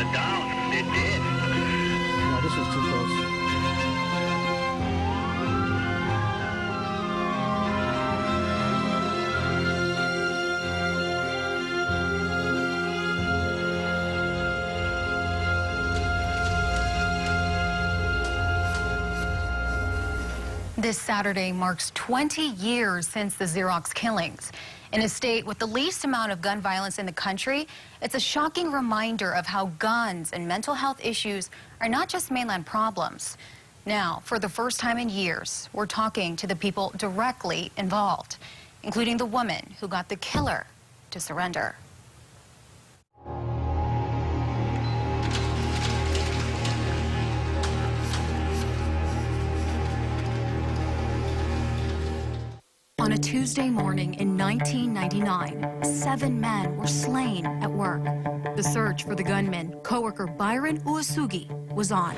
shut down. It did. No, this is too close. This Saturday marks 20 years since the Xerox killings. In a state with the least amount of gun violence in the country, it's a shocking reminder of how guns and mental health issues are not just mainland problems. Now, for the first time in years, we're talking to the people directly involved, including the woman who got the killer to surrender. On a Tuesday morning in 1999, 7 men were slain at work. The search for the gunman, coworker Byron Uwasugi, was on.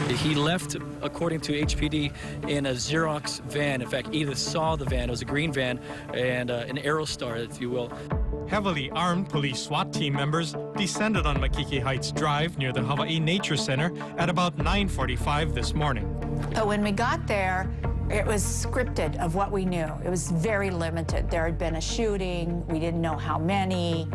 He left, according to HPD, in a Xerox van. In fact, Edith saw the van. It was a green van and an Aerostar, if you will. Heavily armed police SWAT team members descended on Makiki Heights Drive near the Hawaii Nature Center at about 9:45 this morning. But when we got there, it was scripted of what we knew. It was very limited. There had been a shooting. We didn't know how many.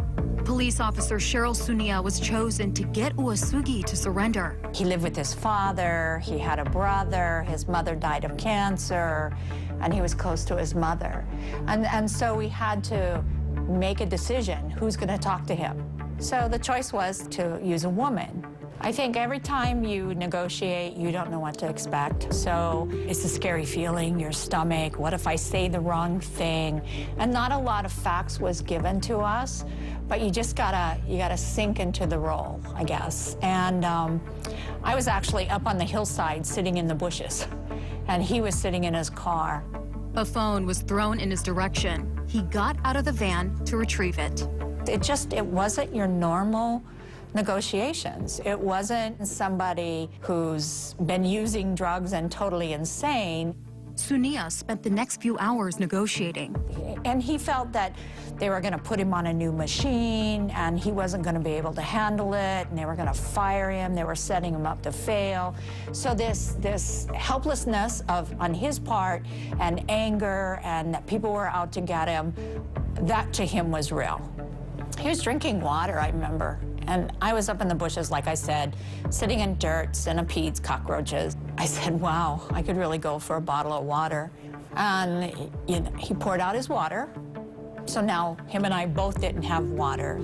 Police officer Cheryl Sunia was chosen to get Uwasugi to surrender. He lived with his father. He had a brother. His mother died of cancer, and he was close to his mother. And so we had to make a decision who's going to talk to him. So the choice was to use a woman. I think every time you negotiate, you don't know what to expect. So it's a scary feeling, your stomach, what if I say the wrong thing? And not a lot of facts was given to us, but you just gotta sink into the role, I guess. And I was actually up on the hillside sitting in the bushes, and he was sitting in his car. A phone was thrown in his direction. He got out of the van to retrieve it. It wasn't your normal negotiations. It wasn't somebody who's been using drugs and totally insane. Sunia spent the next few hours negotiating. And he felt that they were going to put him on a new machine and he wasn't going to be able to handle it, and they were going to fire him. They were setting him up to fail. So this helplessness on his part, and anger, and that people were out to get him, that to him was real. He was drinking water, I remember. And I was up in the bushes, like I said, sitting in dirt, centipedes, cockroaches. I said, wow, I could really go for a bottle of water. And he poured out his water. So now him and I both didn't have water.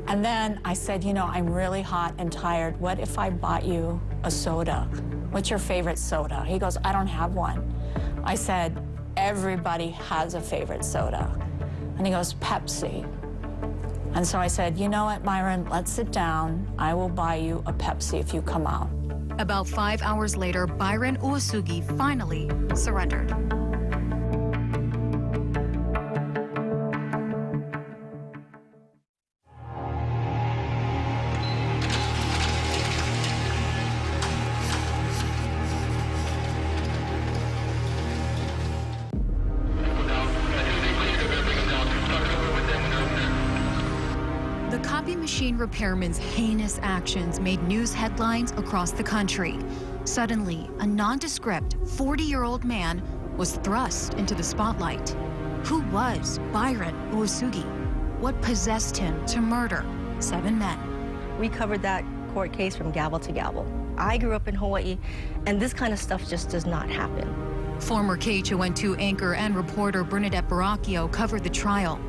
And then I said, I'm really hot and tired. What if I bought you a soda? What's your favorite soda? He goes, I don't have one. I said, everybody has a favorite soda. And he goes, Pepsi. And so I said, you know what, Myron, let's sit down. I will buy you a Pepsi if you come out. About 5 hours later, Byron Uwasugi finally surrendered. The copy machine repairman's heinous actions made news headlines across the country. Suddenly, a nondescript 40-year-old man was thrust into the spotlight. Who was Byron Uwasugi? What possessed him to murder 7 men? We covered that court case from gavel to gavel. I grew up in Hawaii, and this kind of stuff just does not happen. Former KHON2 anchor and reporter Bernadette Baracchio covered the trial.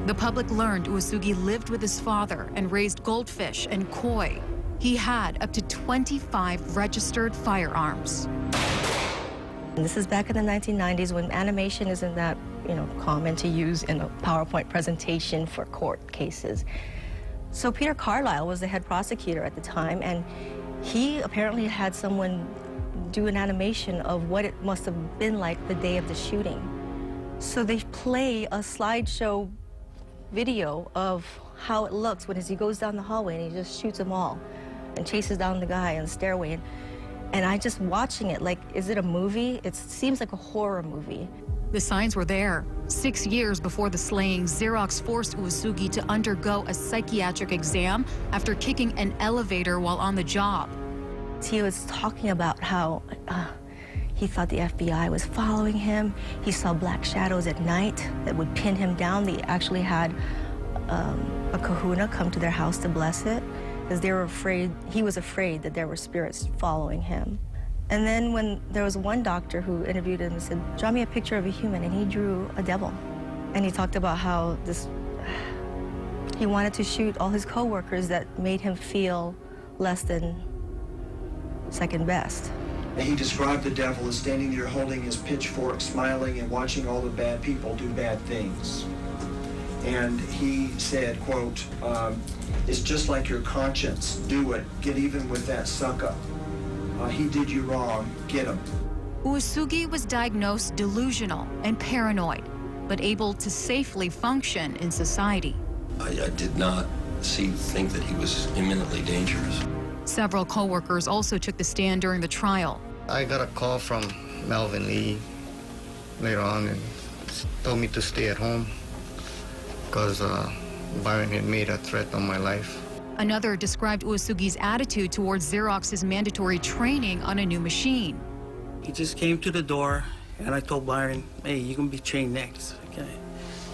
The public learned Uwasugi lived with his father and raised goldfish and koi. He had up to 25 registered firearms. And this is back in the 1990s when animation isn't that, common to use in a PowerPoint presentation for court cases. So Peter Carlisle was the head prosecutor at the time, and he apparently had someone do an animation of what it must have been like the day of the shooting. So they play a slideshow video of how it looks when he goes down the hallway and he just shoots them all and chases down the guy on the stairway. And I just watching it, like, is it a movie? It seems like a horror movie. The signs were there. 6 years before the slaying, Xerox forced Uesugi to undergo a psychiatric exam after kicking an elevator while on the job. He was talking about how he thought the FBI was following him. He saw black shadows at night that would pin him down. They actually had a kahuna come to their house to bless it because they were afraid, he was afraid that there were spirits following him. And then when there was one doctor who interviewed him and said, draw me a picture of a human, and he drew a devil. And he talked about how he wanted to shoot all his coworkers that made him feel less than second best. He described the devil as standing there holding his pitchfork, smiling and watching all the bad people do bad things. And he said, quote, it's just like your conscience. Do it. Get even with that sucker. He did you wrong. Get him. Uesugi was diagnosed delusional and paranoid, but able to safely function in society. I did not think that he was imminently dangerous. Several co-workers also took the stand during the trial. I got a call from Melvin Lee later on and told me to stay at home because Byron had made a threat on my life. Another described Uesugi's attitude towards Xerox's mandatory training on a new machine. He just came to the door, and I told Byron, hey, you're going to be trained next, okay?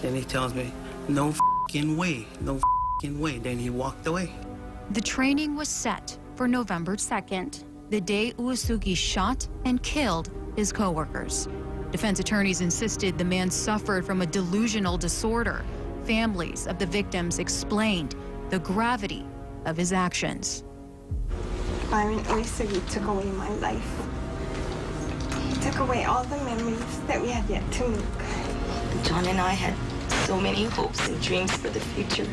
Then he tells me, no f***ing way, no f***ing way. Then he walked away. The training was set for November 2nd, the day Uesugi shot and killed his coworkers. Defense attorneys insisted the man suffered from a delusional disorder. Families of the victims explained the gravity of his actions. Byron Uesugi took away my life. He took away all the memories that we had yet to make. John and I had so many hopes and dreams for the future.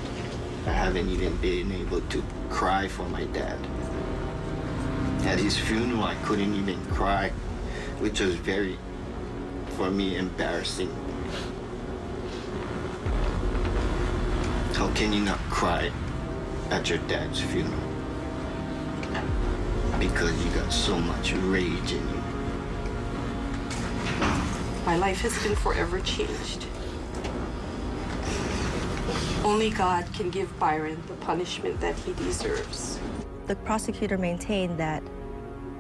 I haven't even been able to cry for my dad. At his funeral, I couldn't even cry, which was very, for me, embarrassing. How can you not cry at your dad's funeral? Because you got so much rage in you. My life has been forever changed. Only God can give Byron the punishment that he deserves. The prosecutor maintained that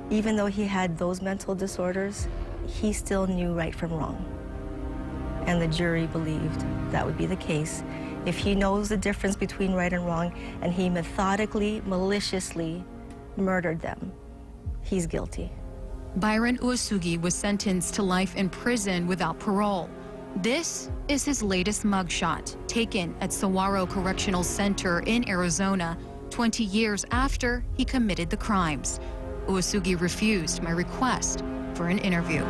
even though he had those mental disorders, he still knew right from wrong. And the jury believed that would be the case. If he knows the difference between right and wrong, and he methodically, maliciously murdered them, he's guilty. Byron Uesugi was sentenced to life in prison without parole. This is his latest mugshot, taken at Saguaro Correctional Center in Arizona, 20 years after he committed the crimes. Uesugi refused my request for an interview.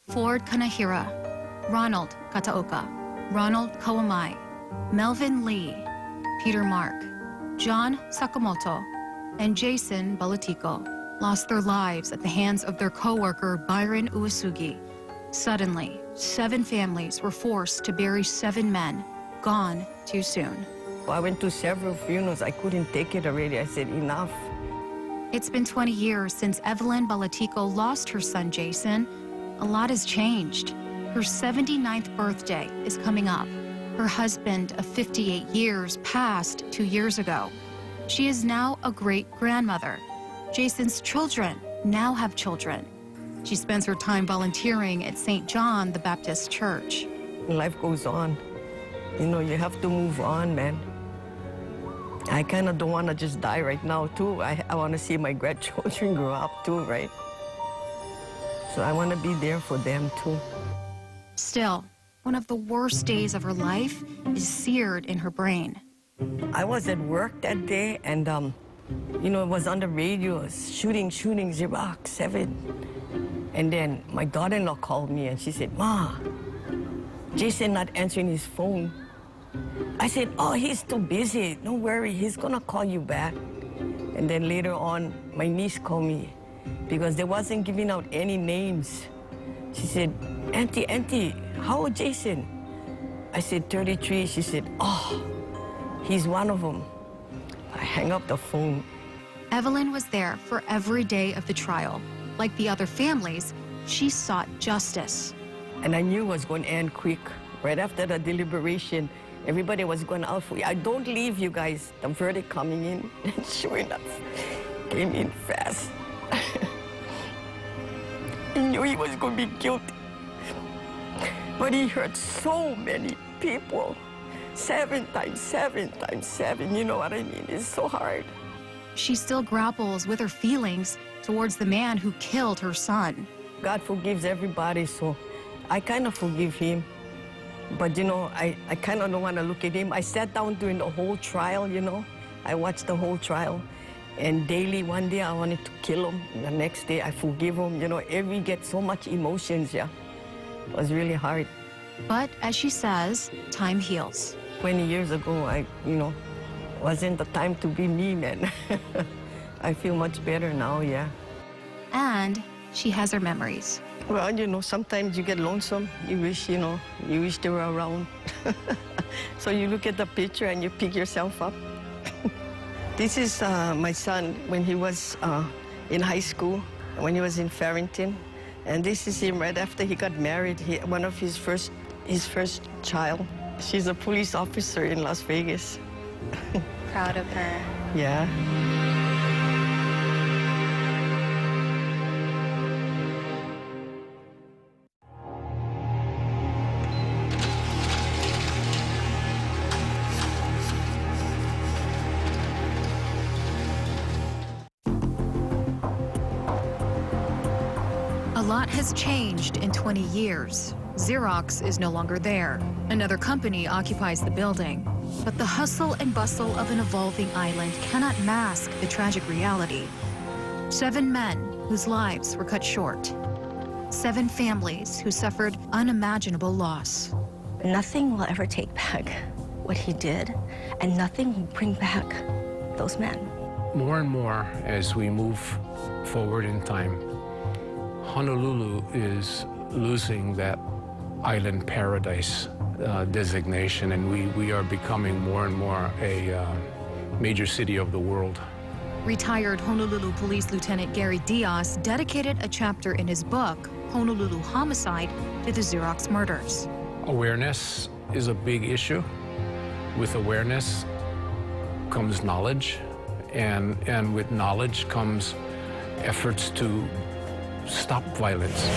Ford Kanahira, Ronald Kataoka, Ronald Kawamai, Melvin Lee, Peter Mark, John Sakamoto, and Jason Balatico lost their lives at the hands of their co-worker Byron Uesugi. Suddenly, 7 families were forced to bury 7 men, gone too soon. I went to several funerals. I couldn't take it already. I said, enough. It's been 20 years since Evelyn Balatico lost her son Jason. A lot has changed. Her 79th birthday is coming up. Her husband of 58 years passed 2 years ago. She is now a great-grandmother. Jason's children now have children. She spends her time volunteering at St. John the Baptist Church. Life goes on. You know, you have to move on, man. I kind of don't want to just die right now, too. I want to see my grandchildren grow up, too, right? So I want to be there for them, too. Still, one of the worst days of her life is seared in her brain. I was at work that day, and, you know, it was on the radio, shooting, Xerox 7. And then my daughter-in-law called me, and she said, Ma, Jason not answering his phone. I said, oh, he's too busy. Don't worry, he's going to call you back. And then later on, my niece called me because they wasn't giving out any names. She said, Auntie, how old Jason? I said, 33. She said, oh, he's one of them. I hang up the phone. Evelyn was there for every day of the trial. Like the other families, she sought justice. And I knew it was going to end quick. Right after the deliberation, everybody was going out for you. I don't leave, you guys. The verdict coming in, and sure enough, came in fast. He knew he was going to be guilty. But he hurt so many people. 7 times 7 times 7, you know what I mean? It's so hard. She still grapples with her feelings towards the man who killed her son. God forgives everybody, so I kind of forgive him. But, you know, I kind of don't want to look at him. I sat down during the whole trial, you know. I watched the whole trial. And daily, one day I wanted to kill him. The next day I forgive him. You know, every get so much emotions, yeah. It was really hard. But as she says, time heals. 20 years ago, wasn't the time to be me, man. I feel much better now, yeah. And she has her memories. Well, you know, sometimes you get lonesome. You wish they were around. So you look at the picture and you pick yourself up. This is my son when he was in high school, when he was in Farrington. And this is him right after he got married. One of his first child. She's a police officer in Las Vegas. Proud of her. Yeah. A lot has changed in 20 years. Xerox is no longer there. Another company occupies the building. But the hustle and bustle of an evolving island cannot mask the tragic reality. 7 men whose lives were cut short. 7 families who suffered unimaginable loss. Nothing will ever take back what he did, and nothing will bring back those men. More and more as we move forward in time, Honolulu is losing that island paradise designation, and we are becoming more and more a major city of the world. Retired Honolulu Police Lieutenant Gary Diaz dedicated a chapter in his book, Honolulu Homicide, to the Xerox murders. Awareness is a big issue. With awareness comes knowledge, and with knowledge comes efforts to stop violence.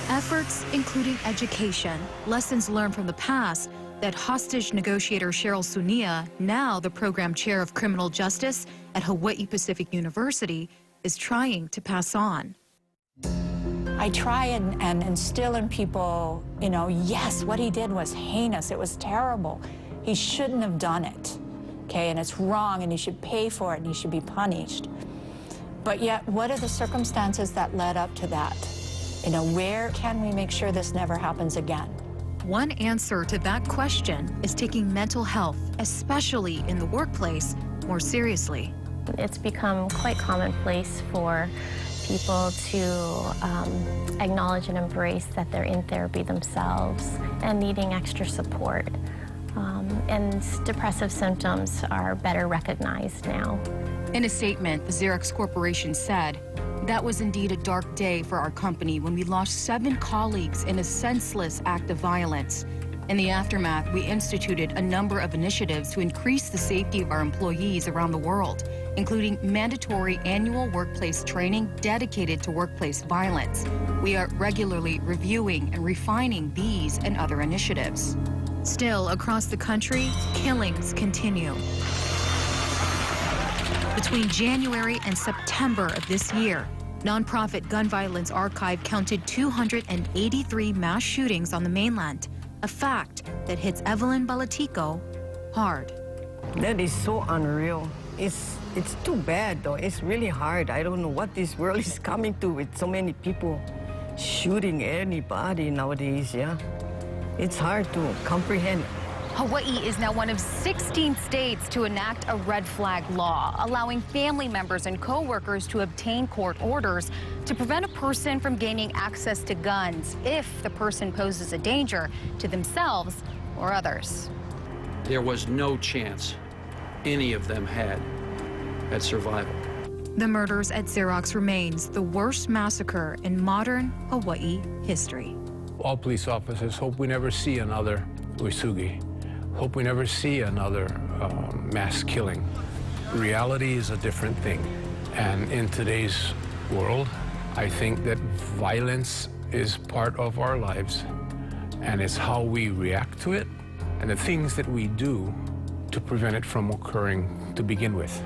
Efforts including education, lessons learned from the past that hostage negotiator Cheryl Sunia, now the program chair of criminal justice at Hawaii Pacific University, is trying to pass on. I try and instill in people, yes, what he did was heinous. It was terrible. He shouldn't have done it, okay? And it's wrong, and he should pay for it, and he should be punished. But yet, what are the circumstances that led up to that? Where can we make sure this never happens again? One answer to that question is taking mental health, especially in the workplace, more seriously. It's become quite commonplace for people to acknowledge and embrace that they're in therapy themselves and needing extra support. And depressive symptoms are better recognized now. In a statement, the Xerox Corporation said, "That was indeed a dark day for our company when we lost 7 colleagues in a senseless act of violence. In the aftermath, we instituted a number of initiatives to increase the safety of our employees around the world, including mandatory annual workplace training dedicated to workplace violence. We are regularly reviewing and refining these and other initiatives." Still, across the country, killings continue. Between January and September of this year, nonprofit Gun Violence Archive counted 283 mass shootings on the mainland, a fact that hits Evelyn Balatico hard. That is so unreal. It's too bad, though. It's really hard. I don't know what this world is coming to with so many people shooting anybody nowadays, yeah? It's hard to comprehend. Hawaii is now one of 16 states to enact a red flag law, allowing family members and co-workers to obtain court orders to prevent a person from gaining access to guns if the person poses a danger to themselves or others. There was no chance any of them had at survival. The murders at Xerox remains the worst massacre in modern Hawaii history. All police officers hope we never see another Uesugi. Hope we never see another mass killing. Reality is a different thing. And in today's world, I think that violence is part of our lives, and it's how we react to it and the things that we do to prevent it from occurring to begin with.